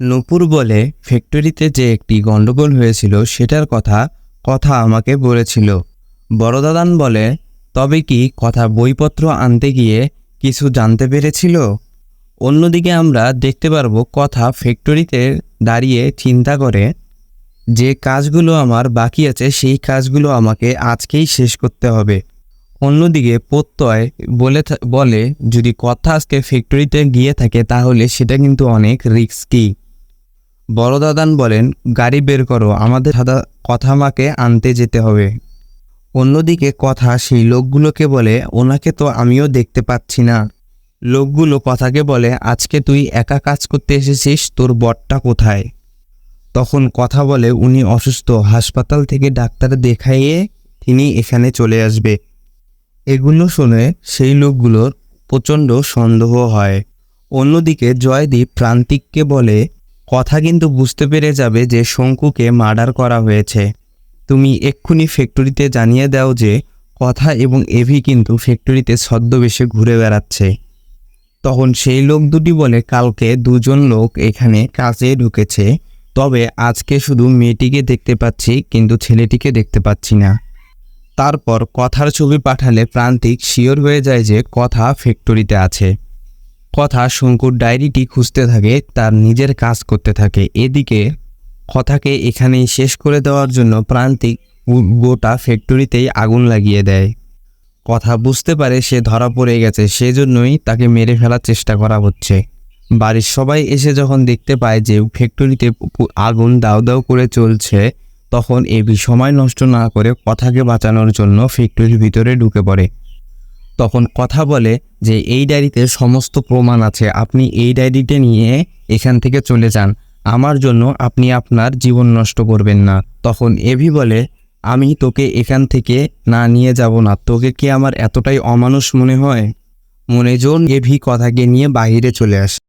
নূপুর বলে ফ্যাক্টরিতে যে একটি গন্ডগোল হয়েছিল সেটার কথা আমাকে বলেছিল। বড়দাদান বলে, তবে কি কথা বইপত্র আনতে গিয়ে কিছু জানতে পেরেছিল? অন্যদিকে আমরা দেখতে পারবো কথা ফ্যাক্টরিতে দাঁড়িয়ে চিন্তা করে, যে কাজগুলো আমার বাকি আছে সেই কাজগুলো আমাকে আজকেই শেষ করতে হবে। অন্যদিকে প্রত্যয় বলে যদি কথা আজকে ফ্যাক্টরিতে গিয়ে থাকে তাহলে সেটা কিন্তু অনেক রিস্কি। বড়দাদান বলেন, গাড়ি বের করো, আমাদের কথা মাকে আনতে যেতে হবে। অন্যদিকে কথা সেই লোকগুলোকে বলে, ওনাকে তো আমিও দেখতে পাচ্ছি না। লোকগুলো কথাকে বলে, আজকে তুই একা কাজ করতে এসেছিস, তোর বরটা কোথায়? তখন কথা বলে, উনি অসুস্থ, হাসপাতাল থেকে ডাক্তার দেখাইয়ে তিনি এখানে চলে আসবে। এগুলো শুনে সেই লোকগুলোর প্রচণ্ড সন্দেহ হয়। অন্যদিকে জয়দীপ প্রান্তিককে বলে, কথা কিন্তু বুঝতে পেরে যাবে যে শঙ্কুকে মার্ডার করা হয়েছে। তুমি এক্ষুনি ফ্যাক্টরিতে জানিয়ে দাও যে কথা এবং এভি কিন্তু ফ্যাক্টরিতে ছদ্মবেশে ঘুরে বেড়াচ্ছে। তখন সেই লোক দুটি বলে, কালকে দুজন লোক এখানে কাজে ঢুকেছে, তবে আজকে শুধু মেয়েটিকে দেখতে পাচ্ছি কিন্তু ছেলেটিকে দেখতে পাচ্ছি না। তারপর কথার ছবি পাঠালে প্রান্তিক শিওর হয়ে যায় যে কথা ফ্যাক্টরিতে আছে। কথা শঙ্কুর ডায়েরিটি খুঁজতে থাকে, তার নিজের কাজ করতে থাকে। এদিকে কথাকে এখানেই শেষ করে দেওয়ার জন্য প্রান্তিক গোটা ফ্যাক্টরিতেই আগুন লাগিয়ে দেয়। কথা বুঝতে পারে সে ধরা পড়ে গেছে, সেজন্যই তাকে মেরে ফেলার চেষ্টা করা হচ্ছে। বাড়ির সবাই এসে যখন দেখতে পায় যে ফ্যাক্টরিতে আগুন দাউ দাউ করে চলছে, তখন এবি সময় নষ্ট না করে কথাকে বাঁচানোর জন্য ফ্যাক্টরির ভিতরে ঢুকে পড়ে। তখন কথা বলে যে এই ডায়েরিতে সমস্ত প্রমাণ আছে, আপনি এই ডায়েরিটা নিয়ে এখান থেকে চলে যান, আমার জন্য আপনি আপনার জীবন নষ্ট করবেন না। তখন এভি বলে, আমি তোকে এখান থেকে না নিয়ে যাব না, তোকে কি আমার এতটাই অমানুষ মনে হয়? এভি কথাকে নিয়ে বাইরে চলে আসে।